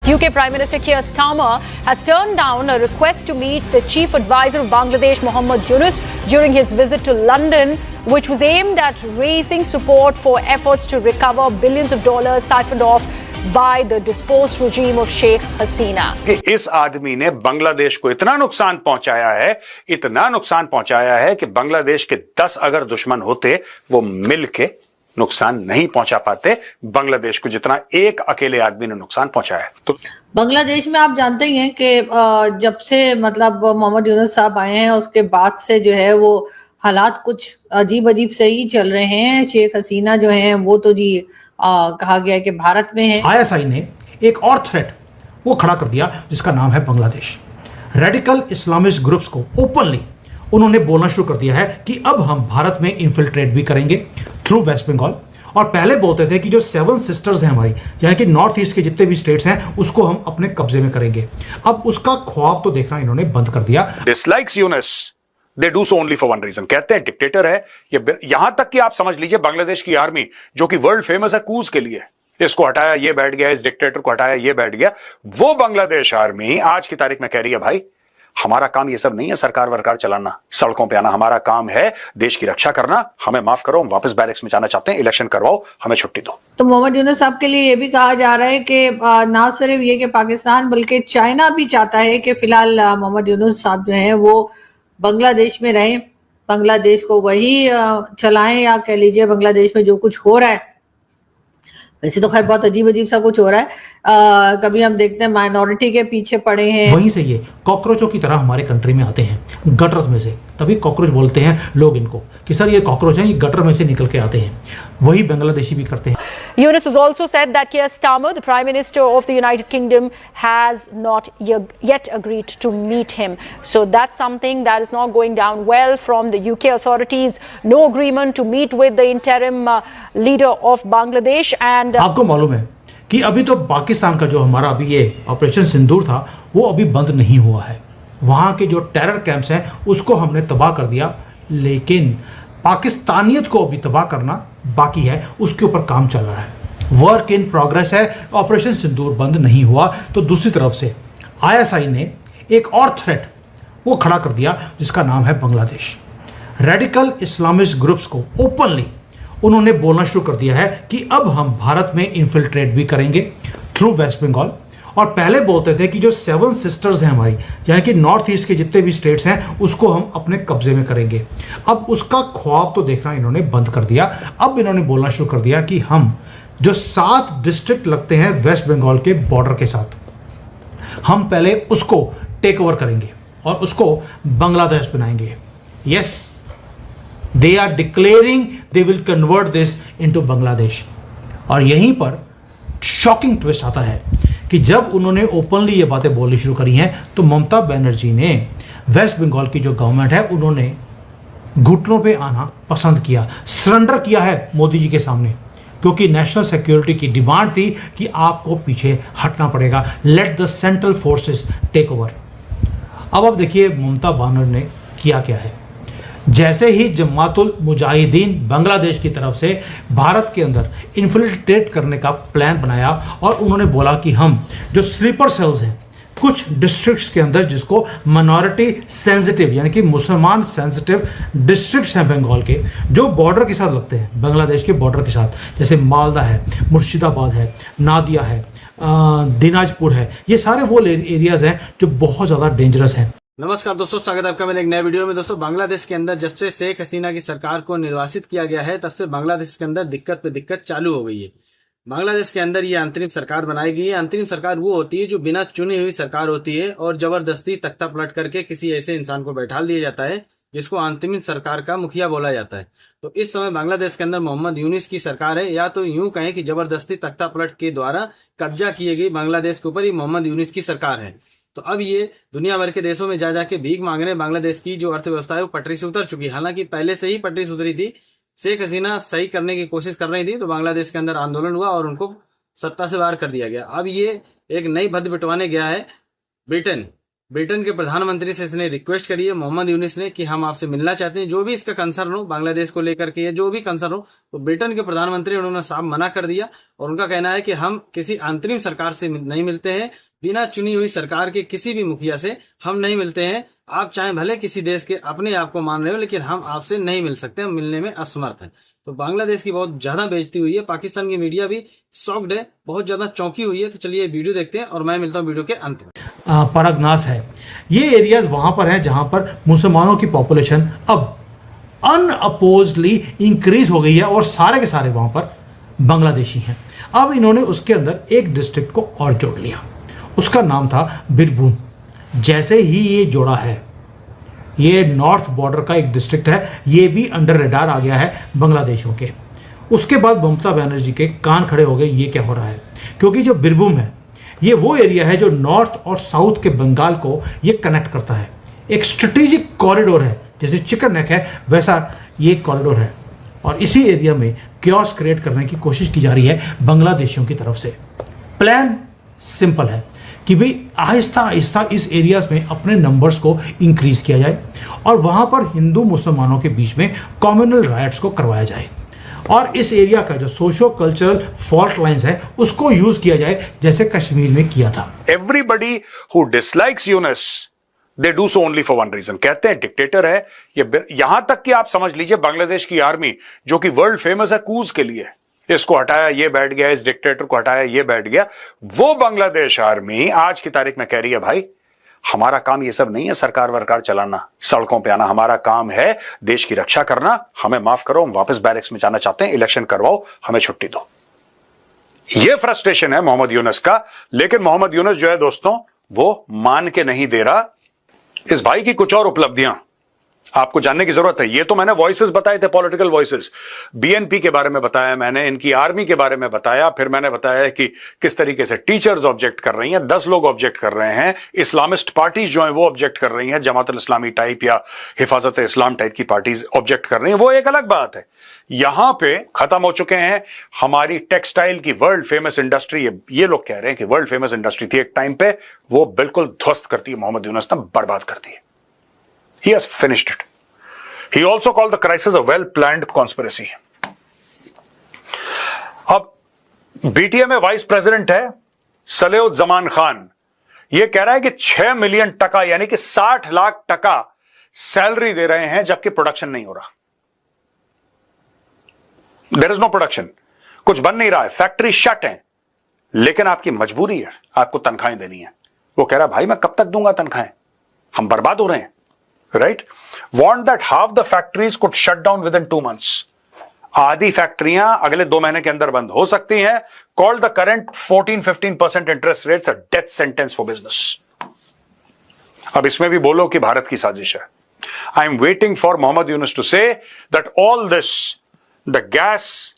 UK Prime Minister Keir Starmer has turned down a request to meet the chief advisor of Bangladesh, Mohammad Yunus, during his visit to London, which was aimed at raising support for efforts to recover billions of dollars siphoned off by the dispossessed regime of Sheikh Hasina. इस आदमी ने बांग्लादेश को इतना नुकसान पहुंचाया है कि बांग्लादेश के 10 अगर दुश्मन होते वो मिलके नुकसान नहीं पहुंचा पाते बांग्लादेश को जितना एक अकेले आदमी ने नुकसान पहुंचाया है। तो बांग्लादेश में आप जानते ही हैं कि जब से मतलब मोहम्मद यूनुस साहब आए हैं उसके बाद से जो है वो हालात कुछ अजीब से ही चल रहे हैं। शेख हसीना जो है वो तो जी कहा गया है कि भारत में है। ISI ने एक और थ्रेट वो खड़ा कर दिया जिसका नाम है बांग्लादेश। रेडिकल इस्लामिस्ट ग्रुप्स को ओपनली उन्होंने बोलना शुरू कर दिया है कि अब हम भारत में इन्फिल्ट्रेट भी करेंगे थ्रू वेस्ट बंगाल। और पहले बोलते थे कि जो 7 सिस्टर्स हैं हमारी, यानी कि नॉर्थ ईस्ट के जितने भी स्टेट्स हैं उसको हम अपने कब्जे में करेंगे। अब उसका ख्वाब तो देखना इन्होंने बंद कर दिया। Dislikes Yunus, they do so only for one reason. कहते हैं डिक्टेटर है ये। यहां तक कि आप समझ लीजिए बांग्लादेश की आर्मी जो कि वर्ल्ड फेमस है कूज के लिए, इसको हटाया ये बैठ गया, इस डिक्टेटर को हटाया ये बैठ गया, वो बांग्लादेश आर्मी आज की तारीख में कह रही है भाई हमारा काम ये सब नहीं है सरकार वरकार चलाना, सड़कों पे आना। हमारा काम है देश की रक्षा करना। हमें माफ करो, हम वापस बैरक्स में जाना चाहते हैं, इलेक्शन करवाओ, हमें छुट्टी दो। तो मोहम्मद यूनुस साहब के लिए ये भी कहा जा रहा है कि ना सिर्फ ये कि पाकिस्तान बल्कि चाइना भी चाहता है कि फिलहाल मोहम्मद यूनुस साहब जो है वो बांग्लादेश में रहें, बांग्लादेश को वही चलाएं, या कह लीजिए बांग्लादेश में जो कुछ हो रहा है, वैसे तो खैर बहुत अजीब सा कुछ हो रहा है। कभी हम देखते हैं माइनॉरिटी के पीछे पड़े हैं, वहीं से ये कॉकरोचों की तरह हमारे कंट्री में आते हैं गटर्स में से। तभी कॉकरोच बोलते हैं लोग इनको कि सर ये कॉकरोच हैं, ये गटर में से निकल के आते हैं। वही बांग्लादेशी भी करते हैं। Yunus has also said that Keir Starmer, the Prime Minister of the United Kingdom, has not yet agreed to meet him. So that's something that is not going down well from the UK authorities. No agreement to meet with the interim leader of Bangladesh. And आपको मालूम है कि अभी तो पाकिस्तान का जो हमारा अभी ये ऑपरेशन सिंदूर था वो अभी बंद नहीं हुआ है। वहाँ के जो टेरर कैंप्स हैं उसको हमने तबाह कर दिया, लेकिन पाकिस्तानियत को अभी तबाह करना बाकी है, उसके ऊपर काम चल रहा है, वर्क इन प्रोग्रेस है। ऑपरेशन सिंदूर बंद नहीं हुआ। तो दूसरी तरफ से ISI ने एक और थ्रेट वो खड़ा कर दिया जिसका नाम है बांग्लादेश। रेडिकल इस्लामिस्ट ग्रुप्स को ओपनली उन्होंने बोलना शुरू कर दिया है कि अब हम भारत में इन्फिल्ट्रेट भी करेंगे थ्रू वेस्ट बंगाल। और पहले बोलते थे कि जो 7 सिस्टर्स हैं हमारी, यानी कि नॉर्थ ईस्ट के जितने भी स्टेट्स हैं उसको हम अपने कब्जे में करेंगे। अब उसका ख्वाब तो देखना इन्होंने बंद कर दिया। अब इन्होंने बोलना शुरू कर दिया कि हम जो 7 डिस्ट्रिक्ट लगते हैं वेस्ट बंगाल के बॉर्डर के साथ, हम पहले उसको टेक ओवर करेंगे और उसको बांग्लादेश बनाएंगे। Yes, they are declaring they will convert this into Bangladesh. और यहीं पर शॉकिंग ट्विस्ट आता है कि जब उन्होंने ओपनली ये बातें बोलनी शुरू करी हैं तो ममता बनर्जी ने वेस्ट बंगाल की जो गवर्नमेंट है उन्होंने घुटनों पे आना पसंद किया, सरेंडर किया है मोदी जी के सामने, क्योंकि नेशनल सिक्योरिटी की डिमांड थी कि आपको पीछे हटना पड़ेगा, let the central forces take over. अब देखिए ममता बनर्जी ने किया क्या है। जैसे ही जमातुल मुजाहिदीन बांग्लादेश की तरफ से भारत के अंदर इन्फिल्ट्रेट करने का प्लान बनाया और उन्होंने बोला कि हम जो स्लीपर सेल्स हैं कुछ डिस्ट्रिक्ट्स के अंदर, जिसको माइनॉरिटी सेंसिटिव यानी कि मुसलमान सेंसिटिव डिस्ट्रिक्ट्स हैं बंगाल के, जो बॉर्डर के साथ लगते हैं बांग्लादेश के बॉर्डर के साथ, जैसे मालदा है, मुर्शिदाबाद है, नादिया है, दिनाजपुर है, ये सारे वो एरियाज हैं जो बहुत ज़्यादा डेंजरस हैं। नमस्कार दोस्तों, स्वागत है आपका मेरे एक नए वीडियो में। दोस्तों, बांग्लादेश के अंदर जब से शेख हसीना की सरकार को निर्वासित किया गया है तब से बांग्लादेश के अंदर दिक्कत पे दिक्कत चालू हो गई है। बांग्लादेश के अंदर ये अंतरिम सरकार बनाई गई है। अंतरिम सरकार वो होती है जो बिना चुनी हुई सरकार होती है और जबरदस्ती तख्ता पलट करके किसी ऐसे इंसान को बैठा दिया जाता है जिसको अंतरिम सरकार का मुखिया बोला जाता है। तो इस समय बांग्लादेश के अंदर मोहम्मद यूनुस की सरकार है, या तो यूं कहें कि जबरदस्ती तख्ता पलट के द्वारा कब्जा किए गई बांग्लादेश के ऊपर ही मोहम्मद यूनुस की सरकार है। तो अब ये दुनिया भर के देशों में जा जाके भीख मांग रहे। बांग्लादेश की जो अर्थव्यवस्था है वो पटरी से उतर चुकी है। हालांकि पहले से ही पटरी से उतरी थी, शेख हसीना सही करने की कोशिश कर रही थी, तो बांग्लादेश के अंदर आंदोलन हुआ और उनको सत्ता से बाहर कर दिया गया। अब ये एक नई भद्द बिटवाने गया है ब्रिटेन। ब्रिटेन के प्रधानमंत्री से इसने रिक्वेस्ट करी है मोहम्मद यूनिस ने कि हम आपसे मिलना चाहते हैं, जो भी इसका कंसर्न हो बांग्लादेश को लेकर के या जो भी कंसर्न हो। तो ब्रिटेन के प्रधानमंत्री उन्होंने साफ मना कर दिया और उनका कहना है कि हम किसी अंतरिम सरकार से नहीं मिलते हैं, बिना चुनी हुई सरकार के किसी भी मुखिया से हम नहीं मिलते हैं। आप चाहे भले किसी देश के अपने आप को मान रहे हो, लेकिन हम आपसे नहीं मिल सकते, हम मिलने में असमर्थ हैं। तो बांग्लादेश की बहुत ज्यादा बेइज्जती हुई है, पाकिस्तान की मीडिया भी शॉक्ड है, बहुत ज्यादा चौंकी हुई है। तो चलिए वीडियो देखते हैं और मैं मिलता हूँ वीडियो के अंत में। परगनास है, ये एरियाज वहां पर हैं जहां पर मुसलमानों की पॉपुलेशन अब अनअपोज्डली इंक्रीज हो गई है और सारे के सारे वहां पर बांग्लादेशी हैं। अब इन्होंने उसके अंदर एक डिस्ट्रिक्ट को और जोड़ लिया, उसका नाम था बीरभूम। जैसे ही ये जोड़ा है, ये नॉर्थ बॉर्डर का एक डिस्ट्रिक्ट है, ये भी अंडर रेडार आ गया है बांग्लादेशियों के। उसके बाद ममता बनर्जी के कान खड़े हो गए, ये क्या हो रहा है, क्योंकि जो बीरभूम है ये वो एरिया है जो नॉर्थ और साउथ के बंगाल को ये कनेक्ट करता है। एक स्ट्रेटेजिक कॉरिडोर है, जैसे चिकन नेक है वैसा ये कॉरिडोर है और इसी एरिया में क्योस क्रिएट करने की कोशिश की जा रही है बांग्लादेशियों की तरफ से। प्लान सिंपल है कि भाई आहिस्ता आहिस्ता इस एरियाज में अपने नंबर्स को इंक्रीज किया जाए और वहां पर हिंदू मुसलमानों के बीच में कम्युनल राइट्स को करवाया जाए और इस एरिया का जो सोशो कल्चरल फॉल्ट लाइंस है उसको यूज किया जाए जैसे कश्मीर में किया था। Everybody who dislikes Yunus they do so only for one reason. कहते हैं डिक्टेटर है ये। यहां तक कि आप समझ लीजिए बांग्लादेश की आर्मी जो कि वर्ल्ड फेमस है कूज के लिए, इसको हटाया ये बैठ गया, इस डिक्टेटर को हटाया ये बैठ गया, वो बांग्लादेश आर्मी आज की तारीख में कह रही है भाई हमारा काम ये सब नहीं है सरकार वरकार चलाना, सड़कों पे आना, हमारा काम है देश की रक्षा करना, हमें माफ करो, हम वापस बैरक्स में जाना चाहते हैं, इलेक्शन करवाओ, हमें छुट्टी दो। ये फ्रस्ट्रेशन है मोहम्मद यूनुस का। लेकिन मोहम्मद यूनुस जो है दोस्तों वो मान के नहीं दे रहा। इस भाई की कुछ और उपलब्धियां आपको जानने की जरूरत है। ये तो मैंने वॉइसेस बताए थे, पॉलिटिकल वॉइसेस, बीएनपी के बारे में बताया मैंने, इनकी आर्मी के बारे में बताया, फिर मैंने बताया कि किस तरीके से टीचर्स ऑब्जेक्ट कर रही हैं, 10 लोग ऑब्जेक्ट कर रहे हैं, इस्लामिस्ट पार्टीज जो हैं वो ऑब्जेक्ट कर रही हैं, जमात इस्लामी टाइप या हिफाजत इस्लाम टाइप की पार्टीज ऑब्जेक्ट कर रही हैं, वो एक अलग बात है। यहां पे खत्म हो चुके हैं हमारी टेक्सटाइल की वर्ल्ड फेमस इंडस्ट्री। ये लोग कह रहे हैं कि वर्ल्ड फेमस इंडस्ट्री थी एक टाइम पे, वो बिल्कुल ध्वस्त करती है मोहम्मद यूनुस ने, बर्बाद करती है। He has finished it. He also called the crisis a well-planned conspiracy. अब बीटीए में वाइस प्रेसिडेंट है सलेउद्दीन खान। यह कह रहा है कि 6 मिलियन टका यानी कि 60 लाख टका सैलरी दे रहे हैं जबकि प्रोडक्शन नहीं हो रहा। देयर इज नो प्रोडक्शन, कुछ बन नहीं रहा है, फैक्ट्री शट है, लेकिन आपकी मजबूरी है, आपको तनख्वाहें देनी है। वो कह रहा है भाई मैं कब तक दूंगा तनख्वाहें, हम बर्बाद हो रहे हैं। Right, want that half the factories could shut down with in 2 months। आधी फैक्ट्रियां अगले 2 महीने के अंदर बंद हो सकती हैं। Called the current 14-15% interest rates a death sentence for business. अब इसमें भी बोलो कि भारत की साजिश है। I am waiting for Mohammad Yunus to say that all this, the gas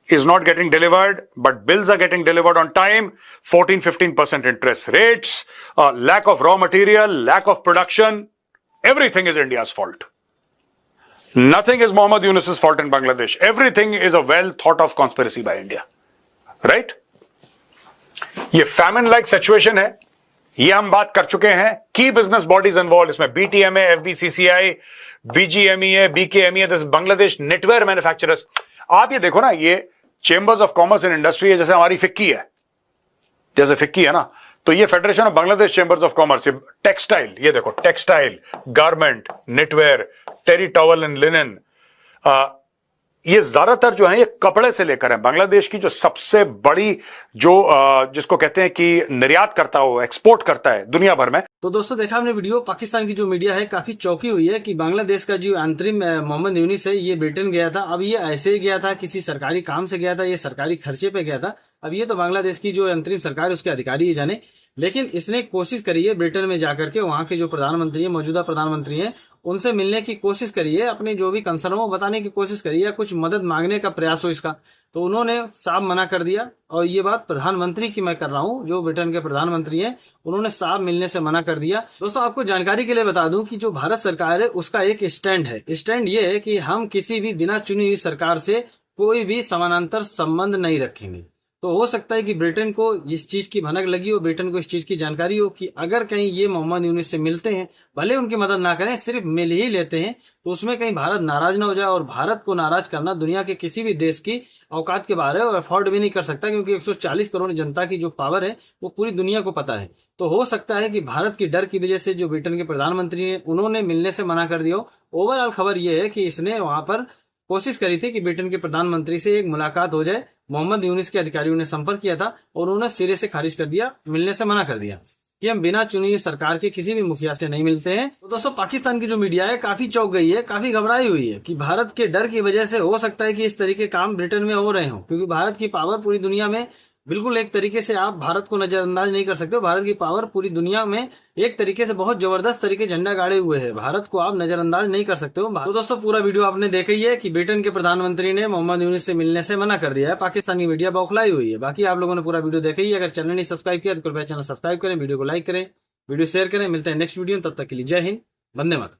is not getting delivered, but bills are getting delivered on time, 14-15% interest rates, lack of raw material, lack of production, everything is India's fault. Nothing is Mohammad Yunus's fault in Bangladesh. Everything is a well thought of conspiracy by India. Right? ये famine like situation है, ये हम बात कर चुके हैं। की business bodies involve इसमें BTMA, FBCCI, BGMEA, BKMEA, this Bangladesh Netware manufacturers. आप ये देखो ना, ये chambers of commerce and industry है, जैसे हमारी फिक्की है, जैसे फिक्की है ना, तो ये federation of Bangladesh chambers of commerce. Textile, ये देखो textile, garment, knitwear, terry towel and linen, ये ज्यादातर जो है ये कपड़े से लेकर है। बांग्लादेश की जो सबसे बड़ी जो जिसको कहते हैं कि निर्यात करता हो, एक्सपोर्ट करता है दुनिया भर में। तो दोस्तों देखा हमने वीडियो, पाकिस्तान की जो मीडिया है काफी चौंकी हुई है कि बांग्लादेश का जो अंतरिम मोहम्मद यूनुस है ये ब्रिटेन गया था। अब ये ऐसे ही गया था, किसी सरकारी काम से गया था, ये सरकारी खर्चे पे गया था। अब ये तो बांग्लादेश की जो अंतरिम सरकार है उसके अधिकारी ही जाने, लेकिन इसने कोशिश करी है ब्रिटेन में जाकर के वहां के जो प्रधानमंत्री है, मौजूदा प्रधानमंत्री हैं, उनसे मिलने की कोशिश करी है, अपने जो भी कंसर्न हो बताने की कोशिश करी है, कुछ मदद मांगने का प्रयास हो इसका, तो उन्होंने साफ मना कर दिया। और ये बात प्रधानमंत्री की मैं कर रहा हूँ, जो ब्रिटेन के प्रधानमंत्री हैं, उन्होंने साफ मिलने से मना कर दिया। दोस्तों आपको जानकारी के लिए बता दूं कि जो भारत सरकार है उसका एक स्टैंड है। स्टैंड ये है कि हम किसी भी बिना चुनी हुई सरकार से कोई भी समानांतर संबंध नहीं रखेंगे। तो हो सकता है कि ब्रिटेन को इस चीज की भनक लगी हो, ब्रिटेन को इस चीज की जानकारी हो कि अगर कहीं ये मोहम्मद यूनुस से मिलते हैं, भले उनकी मदद ना करें, सिर्फ मिल ही लेते हैं, तो उसमें कहीं भारत नाराज ना हो जाए। और भारत को नाराज करना दुनिया के किसी भी देश की औकात के बाहर है और अफोर्ड भी नहीं कर सकता, क्योंकि 140 करोड़ जनता की जो पावर है वो पूरी दुनिया को पता है। तो हो सकता है कि भारत की डर की वजह से जो ब्रिटेन के प्रधानमंत्री ने उन्होंने मिलने से मना कर दिया। ओवरऑल खबर यह है कि इसने वहां पर कोशिश करी थी कि ब्रिटेन के प्रधानमंत्री से एक मुलाकात हो जाए। मोहम्मद यूनुस के अधिकारियों ने संपर्क किया था और उन्होंने सिरे से खारिज कर दिया, मिलने से मना कर दिया कि हम बिना चुनी हुई सरकार के किसी भी मुखिया से नहीं मिलते हैं। तो दोस्तों, पाकिस्तान की जो मीडिया है काफी चौंक गई है, काफी घबराई हुई है कि भारत के डर की वजह से हो सकता है कि इस तरीके काम ब्रिटेन में हो रहे हो, क्योंकि भारत की पावर पूरी दुनिया में बिल्कुल एक तरीके से आप भारत को नजरअंदाज नहीं कर सकते हो। भारत की पावर पूरी दुनिया में एक तरीके से बहुत जबरदस्त तरीके झंडा गाड़े हुए है, भारत को आप नजरअंदाज नहीं कर सकते हो। तो दोस्तों, पूरा वीडियो आपने देखा ही है कि ब्रिटेन के प्रधानमंत्री ने मोहम्मद यूनुस से मिलने से मना कर दिया है। पाकिस्तानी मीडिया बौखलाई हुई है। बाकी आप लोगों ने पूरा वीडियो देखा ही है। अगर चैनल नहीं सब्सक्राइब किया तो कृपया चैनल सब्सक्राइब करें, वीडियो को लाइक करें, वीडियो शेयर करें। मिलते हैं नेक्स्ट वीडियो, तब तक के लिए जय हिंद, वंदे मातरम।